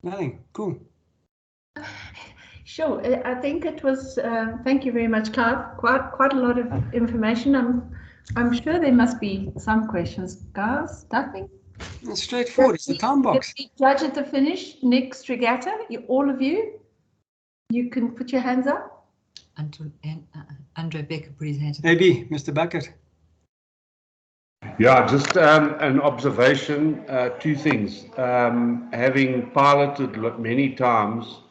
Nothing. Cool. Sure. I think it was. Thank you very much, Clive. Quite a lot of information. I'm sure there must be some questions, guys. Nothing. It's straightforward. It's the time box. Judge at the finish. Next regatta. All of you. You can put your hands up. Andre Becker put his hands up. Maybe Mr. Bucket. Yeah, just an observation, 2 things. Having piloted many times,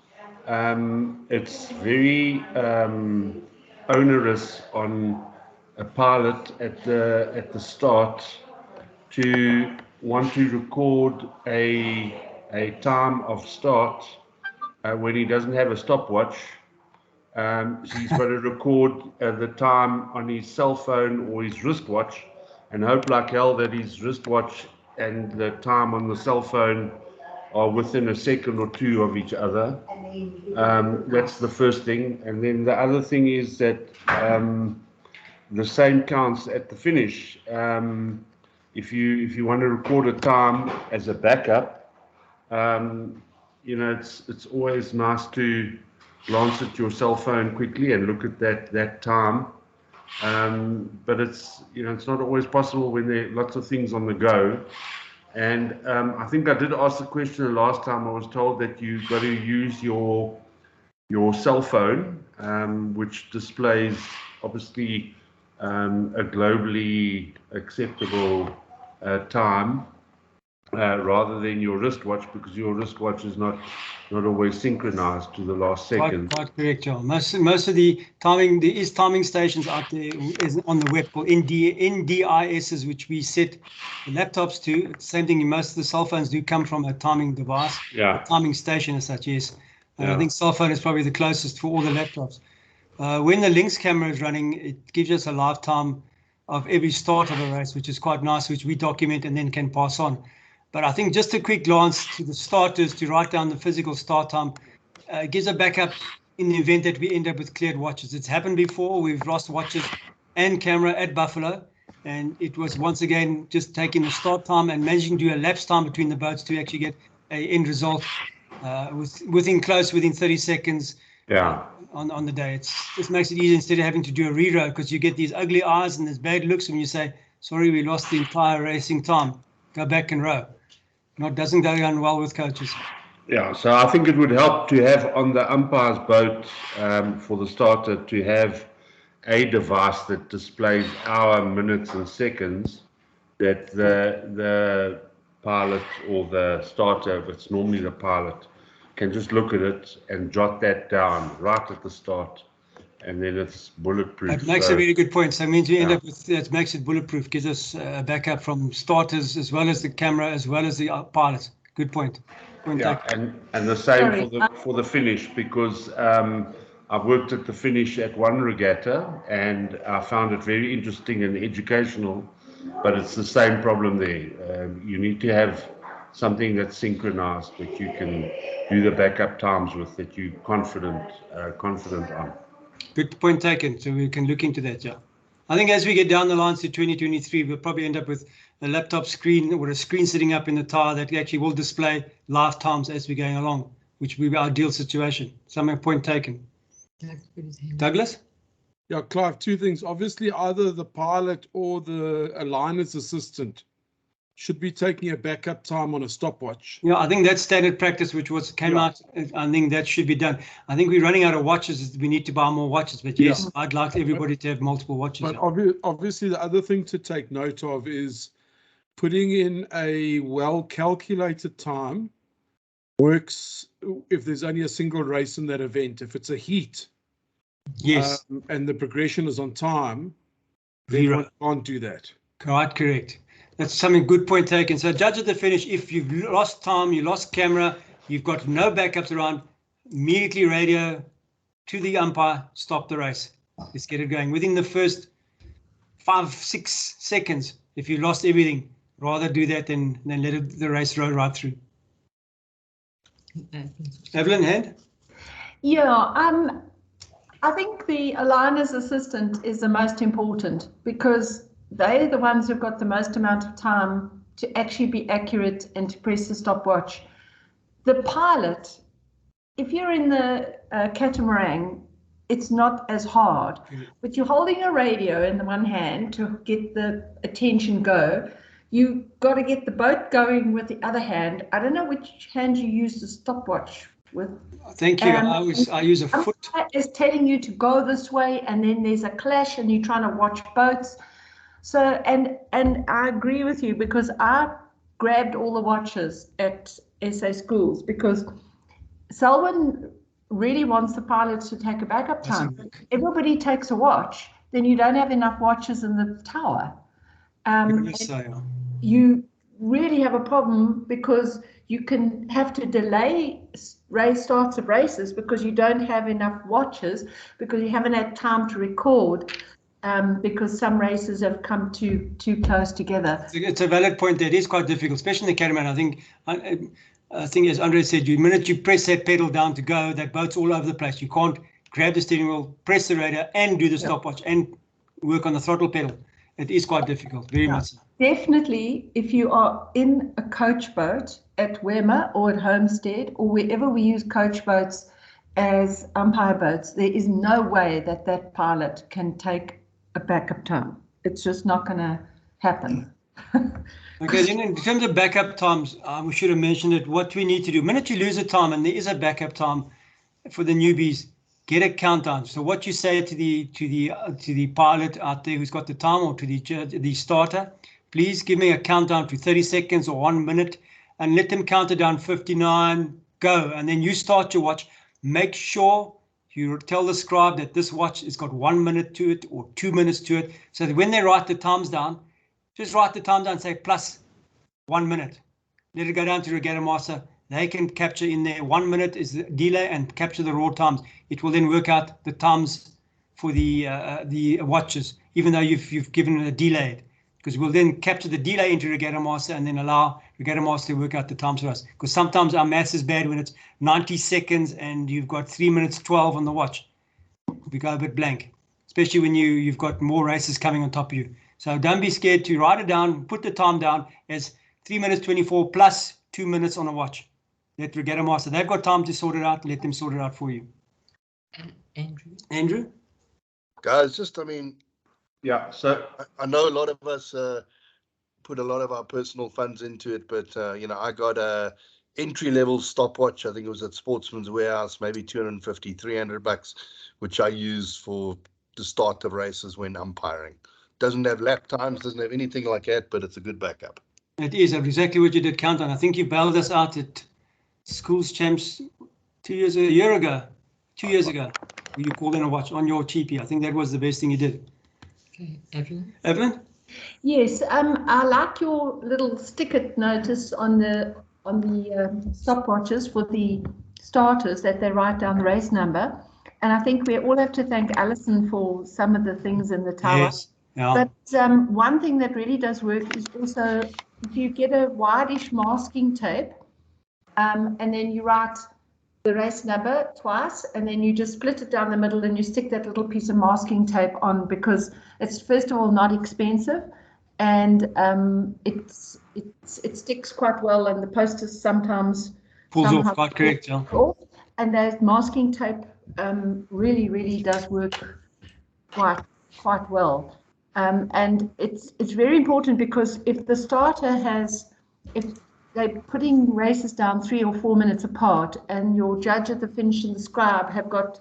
it's very onerous on a pilot at the start to want to record a time of start when he doesn't have a stopwatch. So he's got to record the time on his cell phone or his wristwatch, and hope like hell that his wristwatch and the time on the cell phone are within a second or 2 of each other. That's the first thing. And then the other thing is that the same counts at the finish. If you want to record a time as a backup, it's always nice to glance at your cell phone quickly and look at that time. But it's not always possible when there are lots of things on the go. And I think I did ask the question the last time. I was told that you've got to use your cell phone, which displays obviously a globally acceptable time, rather than your wristwatch, because your wristwatch is not always synchronized to the last second. Quite correct, John. Most of the timing, there is timing stations out there is on the web called NDISs, which we set the laptops to. Same thing, most of the cell phones do come from a timing device, a timing station as such, yes. And I think cell phone is probably the closest for all the laptops. When the Lynx camera is running, it gives us a lifetime of every start of a race, which is quite nice, which we document and then can pass on. But I think just a quick glance to the starters to write down the physical start time gives a backup in the event that we end up with cleared watches. It's happened before. We've lost watches and camera at Buffalo, and it was once again just taking the start time and managing to do a lapse time between the boats to actually get an end result within 30 seconds. On the day. It just makes it easy instead of having to do a rerow, because you get these ugly eyes and there's bad looks when you say, sorry, we lost the entire racing time. Go back and row. Doesn't go down well with coaches. Yeah, so I think it would help to have on the umpire's boat for the starter to have a device that displays hour, minutes, and seconds that the pilot or the starter, if it's normally the pilot, can just look at it and jot that down right at the start, and then it's bulletproof. It makes a really good point. So it means we end Yeah. up with that makes it bulletproof, gives us a backup from starters as well as the camera as well as the pilot. Good point. Yeah, and the same for the finish, because I've worked at the finish at one regatta and I found it very interesting and educational, but it's the same problem there. You need to have something that's synchronized that you can do the backup times with, that you're confident on. Good point taken. So we can look into that. Yeah, I think as we get down the lines to 2023, we'll probably end up with a laptop screen or a screen sitting up in the tower that actually will display live times as we're going along, which will be our ideal situation. Some point taken. Douglas? Yeah, Clive, two things. Obviously, either the pilot or the aligner's assistant should be taking a backup time on a stopwatch. Yeah, I think that's standard practice, which came out. I think that should be done. I think we're running out of watches. We need to buy more watches. But yes, I'd like everybody to have multiple watches. But obviously, the other thing to take note of is putting in a well-calculated time works if there's only a single race in that event. If it's a heat, yes, and the progression is on time, then one can't do that. Correct. That's something good point taken. So judge at the finish. If you've lost time, you lost camera, you've got no backups around, immediately radio to the umpire, stop the race. Let's get it going. Within the first 5-6 seconds, if you lost everything, rather do that than let the race roll right through. Evelyn, hand? Yeah, I think the aligner's assistant is the most important because they're the ones who've got the most amount of time to actually be accurate and to press the stopwatch. The pilot, if you're in the catamaran, it's not as hard, but you're holding a radio in the one hand to get the attention go. You've got to get the boat going with the other hand. I don't know which hand you use the stopwatch with. Thank you. I use a foot. It's telling you to go this way, and then there's a clash, and you're trying to watch boats. So, and I agree with you because I grabbed all the watches at SA schools because Selwyn really wants the pilots to take a backup time. Everybody takes a watch, then you don't have enough watches in the tower. You really have a problem because you can have to delay race starts of races because you don't have enough watches because you haven't had time to record. Because some races have come too close together. It's a valid point. That is quite difficult, especially in the catamaran. I think as Andre said, the minute you press that pedal down to go, that boat's all over the place. You can't grab the steering wheel, press the radio, and do the stopwatch and work on the throttle pedal. It is quite difficult, very much so. Definitely, if you are in a coach boat at Wema or at Homestead or wherever we use coach boats as umpire boats, there is no way that pilot can take a backup time. It's just not going to happen. Okay, then in terms of backup times, we should have mentioned it. What we need to do, the minute you lose a time, and there is a backup time for the newbies, get a countdown. So what you say to the pilot out there who's got the time, or to the starter, please give me a countdown to 30 seconds or 1 minute, and let them count it down 59, go, and then you start your watch. Make sure you tell the scribe that this watch has got 1 minute to it or 2 minutes to it, so that when they write the times down, just write the time down and say plus 1 minute. Let it go down to Regatta Master. They can capture in there 1 minute is the delay and capture the raw times. It will then work out the times for the watches, even though you've given it a delay, because we'll then capture the delay into Regatta Master and then allow Regatta Master to work out the times for us. Because sometimes our maths is bad when it's 90 seconds and you've got 3 minutes 12 on the watch. We go a bit blank, especially when you've got more races coming on top of you. So don't be scared to write it down, put the time down as 3 minutes 24 plus 2 minutes on a watch. Let Regatta Master, they've got time to sort it out, let them sort it out for you. Andrew? Guys, yeah, so I know a lot of us put a lot of our personal funds into it, but I got a entry-level stopwatch. I think it was at Sportsman's Warehouse, maybe 250, 300 bucks, which I use for the start of races when umpiring. Doesn't have lap times, doesn't have anything like that, but it's a good backup. It is exactly what you did count on. I think you bailed us out at Schools Champs 2 years, a year ago, 2 years ago. You called in a watch on your cheapie. I think that was the best thing you did. Okay, Evelyn. Evelyn? Yes, I like your little sticker notice on the stopwatches for the starters that they write down the race number. And I think we all have to thank Alison for some of the things in the tower. Yes. Yeah. But one thing that really does work is also if you get a wideish masking tape, and then you write the race number twice, and then you just split it down the middle and you stick that little piece of masking tape on, because it's first of all not expensive, and it sticks quite well, and the posters sometimes Pulls off, quite correct, yeah. And that masking tape really does work quite well. And it's very important, because if the starter if they're putting races down 3 or 4 minutes apart, and your judge at the finish and the scribe have got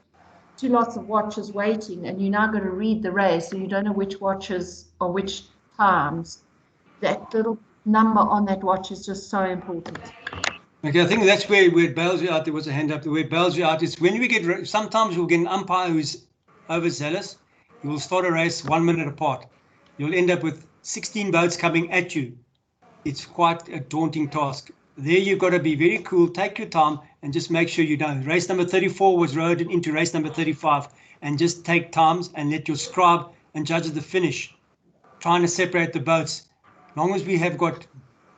2 lots of watches waiting, and you're now going to read the race, and you don't know which watches or which times, that little number on that watch is just so important. Okay, I think that's where it bails you out. There was a hand up. Where it bails you out is when we get, sometimes we'll get an umpire who's overzealous. You will start a race 1 minute apart. You'll end up with 16 boats coming at you. It's quite a daunting task. There you've got to be very cool, take your time, and just make sure you don't. Race number 34 was rowed into race number 35, and just take times and let your scribe and judge at the finish, trying to separate the boats. As long as we have got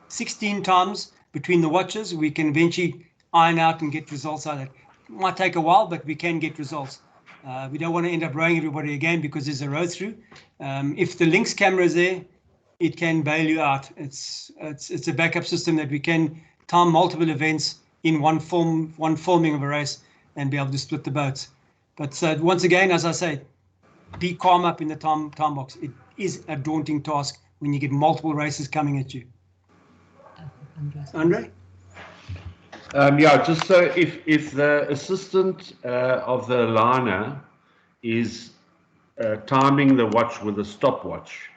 16 times between the watches, we can eventually iron out and get results out of it. It might take a while, but we can get results. We don't want to end up rowing everybody again because there's a row through. If the Lynx camera is there, it can bail you out. It's a backup system that we can time multiple events in one filming of a race and be able to split the boats. But once again, as I say, be calm up in the time box. It is a daunting task when you get multiple races coming at you. Andre? Yeah, just so if the assistant of the liner is timing the watch with a stopwatch,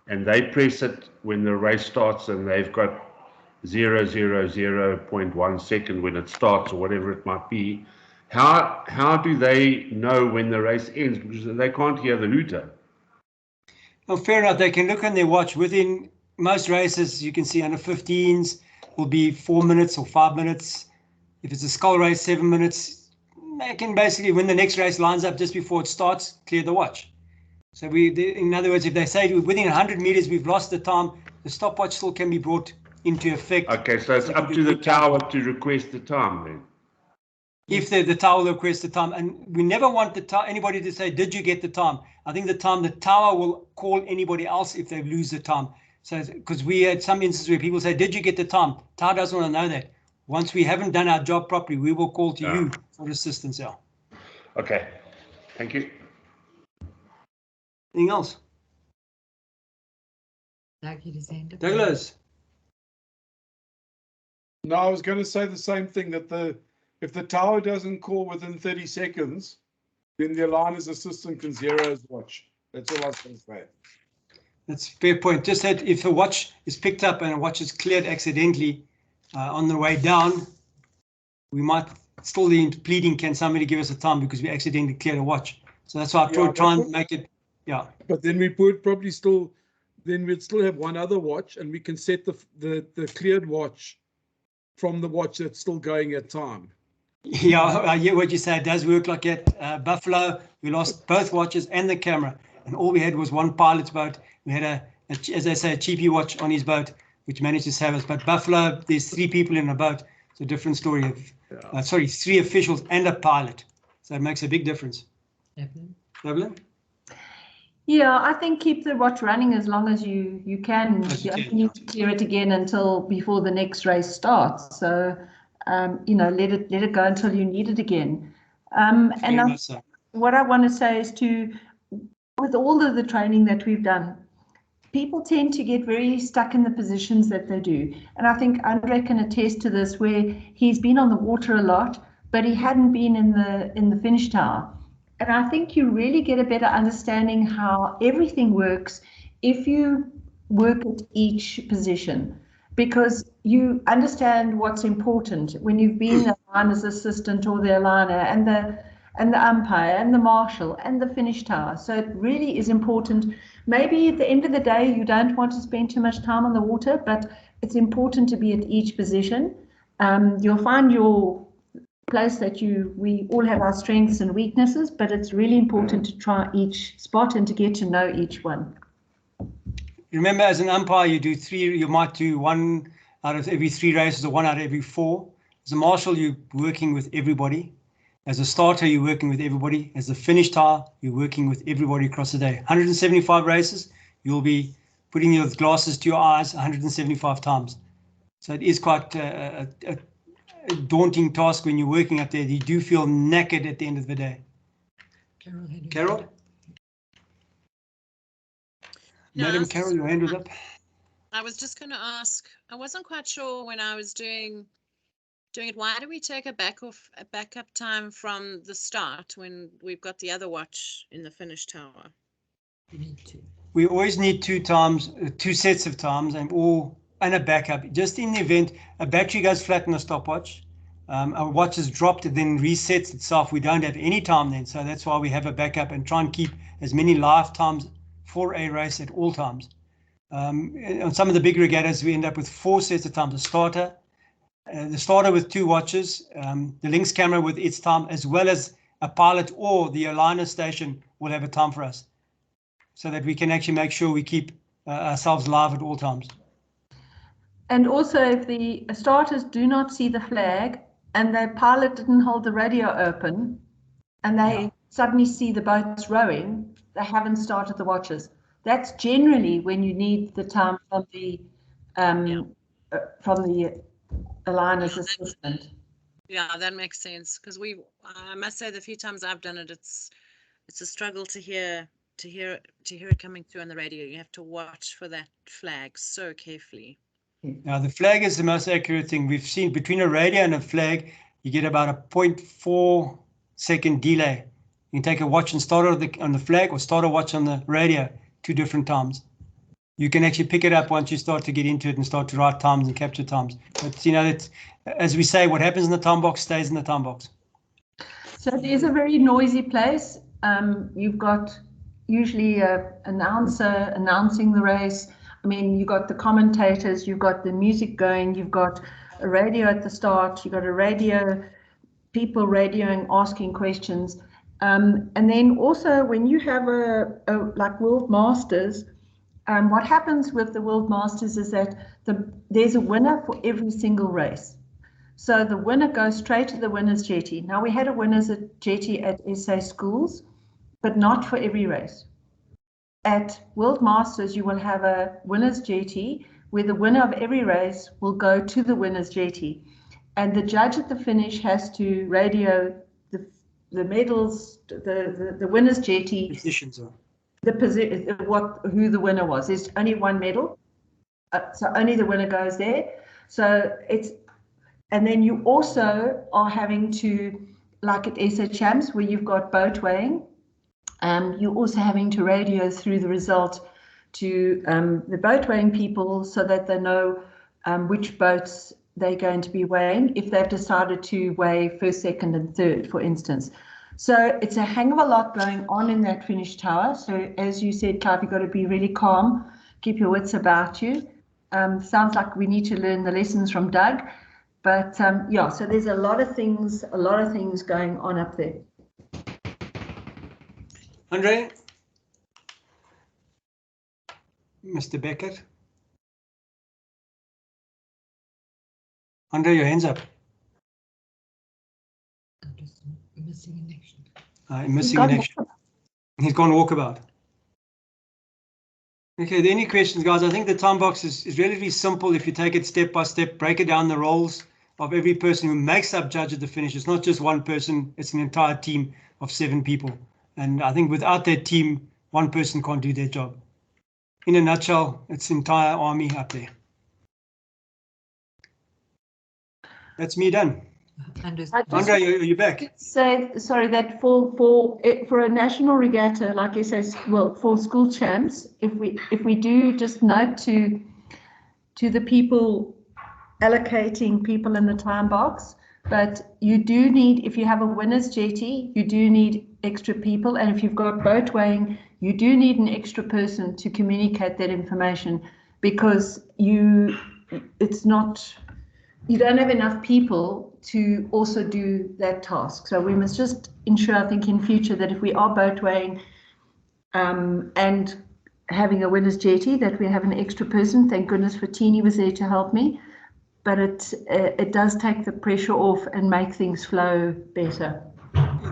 and they press it when the race starts, and they've got 0.1 second when it starts, or whatever it might be, how do they know when the race ends? Because they can't hear the hooter. Well, fair enough. They can look on their watch. Within most races, you can see under 15s will be 4 minutes or 5 minutes. If it's a skull race, 7 minutes. They can basically, when the next race lines up just before it starts, clear the watch. So in other words, if they say within 100 meters we've lost the time, the stopwatch still can be brought into effect. Okay, so it's up to the tower to request the time then. If the tower will request the time, and we never want anybody to say, "Did you get the time?" I think the tower will call anybody else if they lose the time. So because we had some instances where people say, "Did you get the time?" Tower doesn't want to know that. Once we haven't done our job properly, we will call to you for assistance. Yeah. Okay, thank you. Anything else? Douglas? No, I was going to say the same thing, that if the tower doesn't call within 30 seconds, then the liner's assistant can zero his watch. That's all I was going to say. That's a fair point. Just that if a watch is picked up and a watch is cleared accidentally on the way down, we might still be pleading, can somebody give us a time because we accidentally cleared a watch. So that's why I try and make it, yeah. But then we would probably still, then we'd still have one other watch, and we can set the cleared watch from the watch that's still going at time. Yeah, I hear what you say. It does work like that. Buffalo, we lost both watches and the camera, and all we had was one pilot's boat. We had as they say, a cheapie watch on his boat, which managed to save us. But Buffalo, there's 3 people in a boat. It's a different story. Of, 3 officials and a pilot. So it makes a big difference. Evelyn? Yeah, I think keep the watch running as long as you can. You only need to clear it again until before the next race starts. So, let it go until you need it again. What I want to say is with all of the training that we've done, people tend to get very stuck in the positions that they do. And I think Andre can attest to this, where he's been on the water a lot, but he hadn't been in the finish tower. And I think you really get a better understanding how everything works if you work at each position, because you understand what's important when you've been the liner's assistant or the aligner and the umpire and the marshal and the finish tower. So it really is important. Maybe at the end of the day, you don't want to spend too much time on the water, but it's important to be at each position. You'll find your place that we all have our strengths and weaknesses, but it's really important to try each spot and to get to know each one. Remember, as an umpire, you might do 1 out of every 3 races or 1 out of every 4. As a marshal, you're working with everybody. As a starter, you're working with everybody. As a finish tower, you're working with everybody across the day. 175 races, you'll be putting your glasses to your eyes 175 times. So it is quite a daunting task when you're working up there. You do feel knackered at the end of the day. Carol? No, Madam Carol, your hand was up. I was just going to ask, I wasn't quite sure when I was doing it, why do we take a backup time from the start when we've got the other watch in the finish tower? We always need 2 sets of times and a backup, just in the event a battery goes flat in the stopwatch, a watch is dropped, it then resets itself. We don't have any time then, so that's why we have a backup and try and keep as many live times for a race at all times. On some of the big regattas, we end up with 4 sets of times. The starter with 2 watches, the Lynx camera with its time, as well as a pilot or the aligner station will have a time for us, so that we can actually make sure we keep ourselves live at all times. And also, if the starters do not see the flag and the pilot didn't hold the radio open and they suddenly see the boats rowing, they haven't started the watches. That's generally when you need the time from the aligner's assistant. Yeah, that makes sense, because I must say, the few times I've done it, it's a struggle to hear it coming through on the radio. You have to watch for that flag so carefully. Now, the flag is the most accurate thing. We've seen between a radio and a flag, you get about a 0.4 second delay. You can take a watch and start on the flag or start a watch on the radio 2 different times. You can actually pick it up once you start to get into it and start to write times and capture times. But, it's, as we say, what happens in the time box stays in the time box. So it is a very noisy place. You've got usually an announcer announcing the race. I mean, you've got the commentators, you've got the music going, you've got a radio at the start, you've got people radioing, asking questions. And then also when you have like World Masters, what happens with the World Masters is that there's a winner for every single race. So the winner goes straight to the winner's jetty. Now, we had a winner's jetty at SA schools, but not for every race. At World Masters, you will have a winner's jetty where the winner of every race will go to the winner's jetty. And the judge at the finish has to radio the medals, the winner's jetty, Positions are. who the winner was. There's only 1 medal, so only the winner goes there. So and then you also are having to, like at SA Champs, where you've got boat weighing, you're also having to radio through the result to the boat weighing people so that they know which boats they're going to be weighing if they've decided to weigh first, second and third, for instance. So it's a hang of a lot going on in that finish tower. So as you said, Clive, you've got to be really calm, keep your wits about you. Sounds like we need to learn the lessons from Doug. But so there's a lot of things going on up there. Andre? Mr. Beckett? Andre, your hands up. I'm just missing in action. Missing in action. He's gone walkabout. Okay, any questions, guys? I think the time box is relatively simple if you take it step by step, break it down the roles of every person who makes up judge at the finish. It's not just one person, it's an entire team of 7 people. And I think without that team, one person can't do their job. in a nutshell, its entire army up there. That's me done. Andre, are you back? Say, sorry, that for a national regatta, like you say, well, for school champs, if we do just note to the people allocating people in the time box, but you do need, if you have a winner's jetty, you do need extra people, and if you've got boat weighing, you do need an extra person to communicate that information, because you don't have enough people to also do that task. So we must just ensure, I think, in future that if we are boat weighing and having a winner's jetty, that we have an extra person. Thank goodness for Teeny was there to help me. But it does take the pressure off and make things flow better.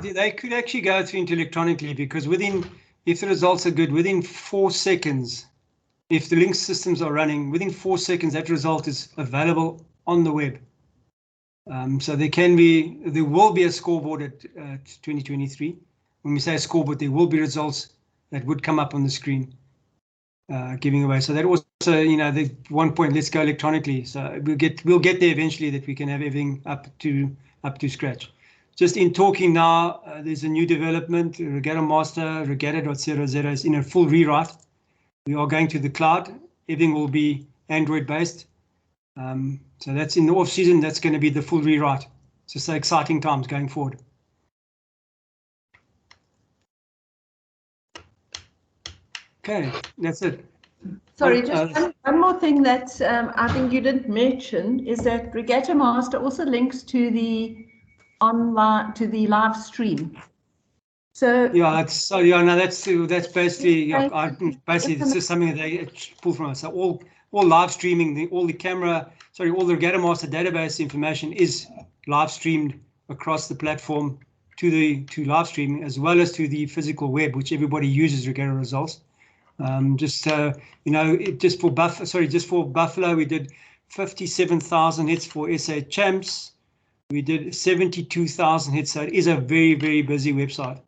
They could actually go through into electronically, because if the results are good, within 4 seconds, if the link systems are running, within 4 seconds, that result is available on the web. So there will be a scoreboard at 2023. When we say a scoreboard, there will be results that would come up on the screen, giving away. So that also, the 1 point, let's go electronically. So we'll get there eventually, that we can have everything up to scratch. Just in talking now, there's a new development. Regatta Master, regatta.0.0 is in a full rewrite. We are going to the cloud. Everything will be Android based. So that's in the off season. That's going to be the full rewrite. So exciting times going forward. Okay, that's it. Sorry, just one more thing that I think you didn't mention is that Regatta Master also links to the live stream. So yeah, that's basically it's just something that they pull from us. So all live streaming, all the Regatta Master database information is live streamed across the platform to live streaming, as well as to the physical web, which everybody uses Regatta results. Just for Buffalo, we did 57,000 hits for SA Champs. We did 72,000 hits. So it is a very, very busy website.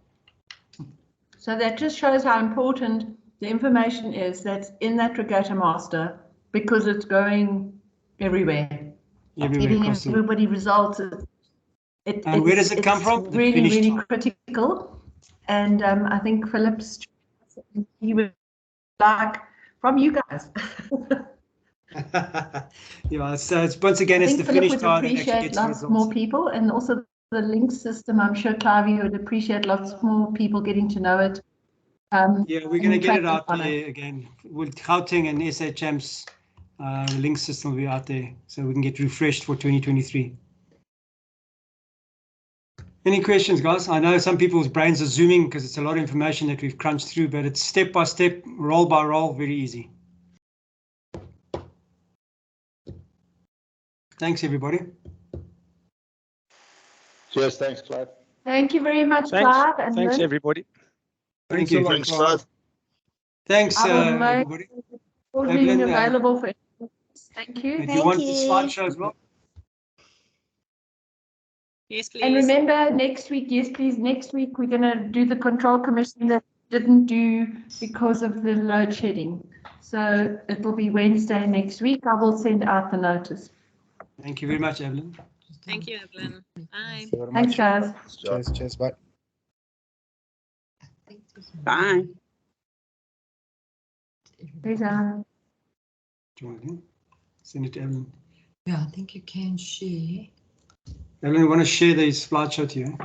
So that just shows how important the information is that's in that Regatta Master, because it's going everywhere. Giving everybody results. And where does it come from? Really, really critical. And I think Philip's, he would like from you guys. Yeah, so it's once again, it's the finish time that actually gets lots more people, and also the link system. I'm sure Clive, you would appreciate lots more people getting to know it. Yeah, we're going to get it out there again with Gauteng and SA Champs. The link system will be out there, so we can get refreshed for 2023. Any questions, guys? I know some people's brains are zooming because it's a lot of information that we've crunched through, but it's step by step, roll by roll, very easy. Thanks, everybody. Cheers, thanks, Clive. Thank you very much, Clive. And thanks, everybody. Thank you. Thanks, Clive. Thanks, everybody. Being available for. Thank you. Do you want the slideshow as well? Yes, please. And remember, next week, yes, please, next week we're going to do the control commission that didn't do because of the load shedding. So it will be Wednesday next week. I will send out the notice. Thank you very much, Evelyn. Thank you, Evelyn. Bye. Thanks, guys. Cheers, bye. Bye. Peace out. Do you want to send it to Evelyn? Yeah, I think you can share. Evelyn, you want to share the slideshow to you?